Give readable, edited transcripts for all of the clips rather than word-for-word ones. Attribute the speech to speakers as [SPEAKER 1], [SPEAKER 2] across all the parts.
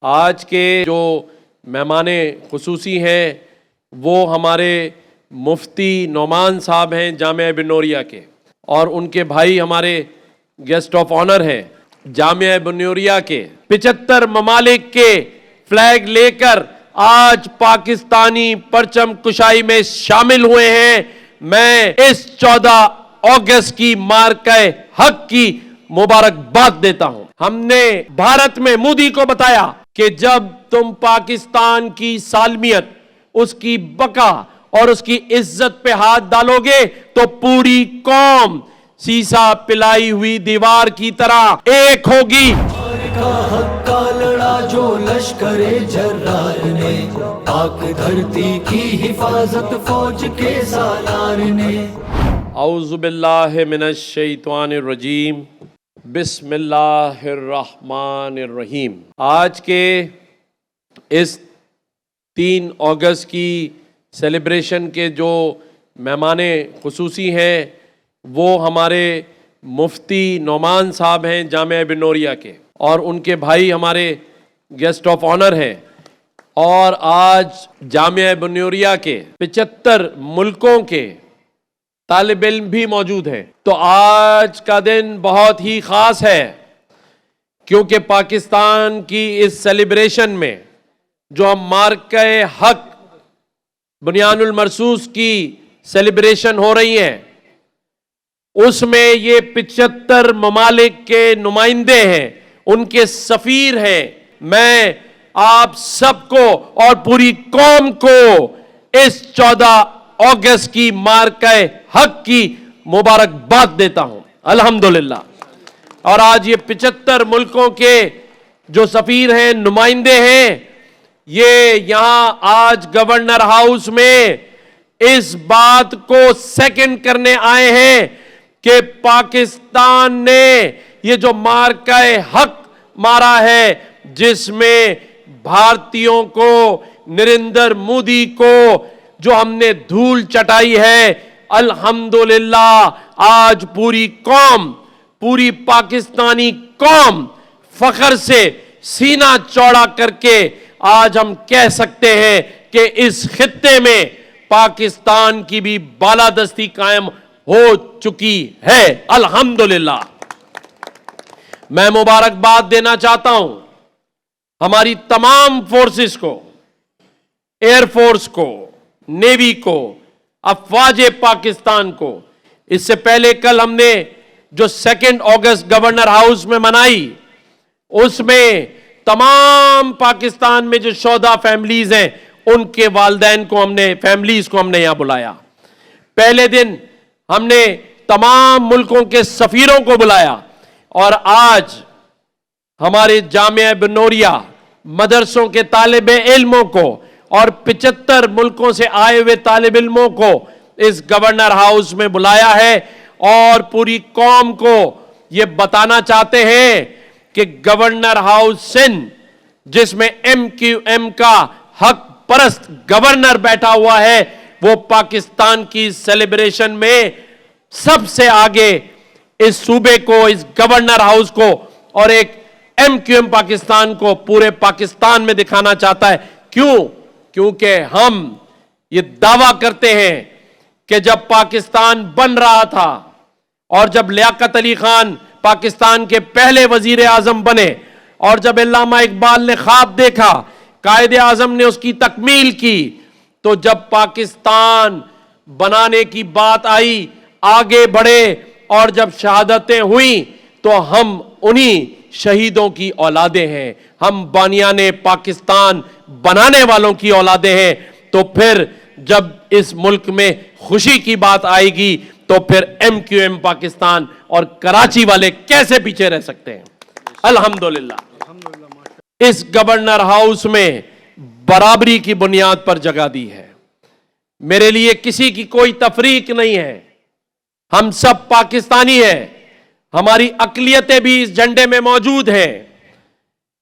[SPEAKER 1] آج کے جو مہمان خصوصی ہیں وہ ہمارے مفتی نعمان صاحب ہیں جامعہ بن نوریہ کے، اور ان کے بھائی ہمارے گیسٹ آف آنر ہیں جامعہ بن نوریہ کے۔ 75 ممالک کے فلیگ لے کر آج پاکستانی پرچم کشائی میں شامل ہوئے ہیں۔ میں اس 14 اگست کی مارکہ حق کی مبارکباد دیتا ہوں۔ ہم نے بھارت میں مودی کو بتایا کہ جب تم پاکستان کی سالمیت، اس کی بقا اور اس کی عزت پہ ہاتھ ڈالو گے تو پوری قوم سیسا پلائی ہوئی دیوار کی طرح ایک ہوگی۔
[SPEAKER 2] حق کا لڑا جو لشکر جرار نے، پاک دھرتی کی حفاظت فوج کے سالار نے۔
[SPEAKER 1] اعوذ باللہ من الشیطان الرجیم، بسم اللہ الرحمن الرحیم۔ آج کے اس 3 اگست کی سیلیبریشن کے جو مہمان خصوصی ہیں وہ ہمارے مفتی نعمان صاحب ہیں جامعہ بن نوریہ کے، اور ان کے بھائی ہمارے گیسٹ آف آنر ہیں۔ اور آج جامعہ بن نوریہ کے 75 ملکوں کے طالب علم بھی موجود ہیں۔ تو آج کا دن بہت ہی خاص ہے کیونکہ پاکستان کی اس سیلیبریشن میں جو ہم مارکہ حق بنیان المرصوص کی سیلیبریشن ہو رہی ہے، اس میں یہ 75 ممالک کے نمائندے ہیں، ان کے سفیر ہیں۔ میں آپ سب کو اور پوری قوم کو اس 14 اگست کی مارکہ حق کی مبارکباد دیتا ہوں، الحمدللہ۔ اور آج یہ 75 ملکوں کے جو سفیر ہیں، نمائندے ہیں، یہ یہاں آج گورنر ہاؤس میں اس بات کو سیکنڈ کرنے آئے ہیں کہ پاکستان نے یہ جو مارکہ حق مارا ہے، جس میں بھارتیوں کو، نریندر مودی کو جو ہم نے دھول چٹائی ہے، الحمدللہ آج پوری قوم، پوری پاکستانی قوم فخر سے سینہ چوڑا کر کے آج ہم کہہ سکتے ہیں کہ اس خطے میں پاکستان کی بھی بالادستی قائم ہو چکی ہے، الحمدللہ۔ میں مبارکباد دینا چاہتا ہوں ہماری تمام فورسز کو، ایئر فورس کو، نیوی کو، افواج پاکستان کو۔ اس سے پہلے کل ہم نے جو 2 اگست گورنر ہاؤس میں منائی، اس میں تمام پاکستان میں جو شہداء فیملیز ہیں ان کے والدین کو فیملیز کو ہم نے یہاں بلایا۔ پہلے دن ہم نے تمام ملکوں کے سفیروں کو بلایا، اور آج ہمارے جامعہ بن نوریہ مدرسوں کے طالب علموں کو اور 75 ملکوں سے آئے ہوئے طالب علموں کو اس گورنر ہاؤس میں بلایا ہے، اور پوری قوم کو یہ بتانا چاہتے ہیں کہ گورنر ہاؤس سندھ، جس میں MQM کا حق پرست گورنر بیٹھا ہوا ہے، وہ پاکستان کی سیلیبریشن میں سب سے آگے اس صوبے کو، اس گورنر ہاؤس کو اور ایک MQM پاکستان کو پورے پاکستان میں دکھانا چاہتا ہے۔ کیونکہ ہم یہ دعویٰ کرتے ہیں کہ جب پاکستان بن رہا تھا اور جب لیاقت علی خان پاکستان کے پہلے وزیر اعظم بنے، اور جب علامہ اقبال نے خواب دیکھا، قائد اعظم نے اس کی تکمیل کی، تو جب پاکستان بنانے کی بات آئی، آگے بڑھے، اور جب شہادتیں ہوئیں تو ہم انہی شہیدوں کی اولادیں ہیں، ہم بانیان پاکستان بنانے والوں کی اولادیں ہیں۔ تو پھر جب اس ملک میں خوشی کی بات آئے گی تو پھر MQM پاکستان اور کراچی والے کیسے پیچھے رہ سکتے ہیں، الحمدللہ۔ اس گورنر ہاؤس میں برابری کی بنیاد پر جگہ دی ہے۔ میرے لیے کسی کی کوئی تفریق نہیں ہے، ہم سب پاکستانی ہیں، ہماری اقلیتیں بھی اس جھنڈے میں موجود ہیں۔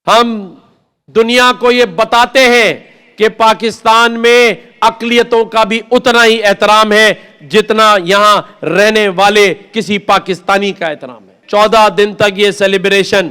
[SPEAKER 1] ہم دنیا کو یہ بتاتے ہیں کہ پاکستان میں اقلیتوں کا بھی اتنا ہی احترام ہے جتنا یہاں رہنے والے کسی پاکستانی کا احترام ہے۔ 14 دن تک یہ سیلیبریشن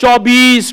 [SPEAKER 1] 24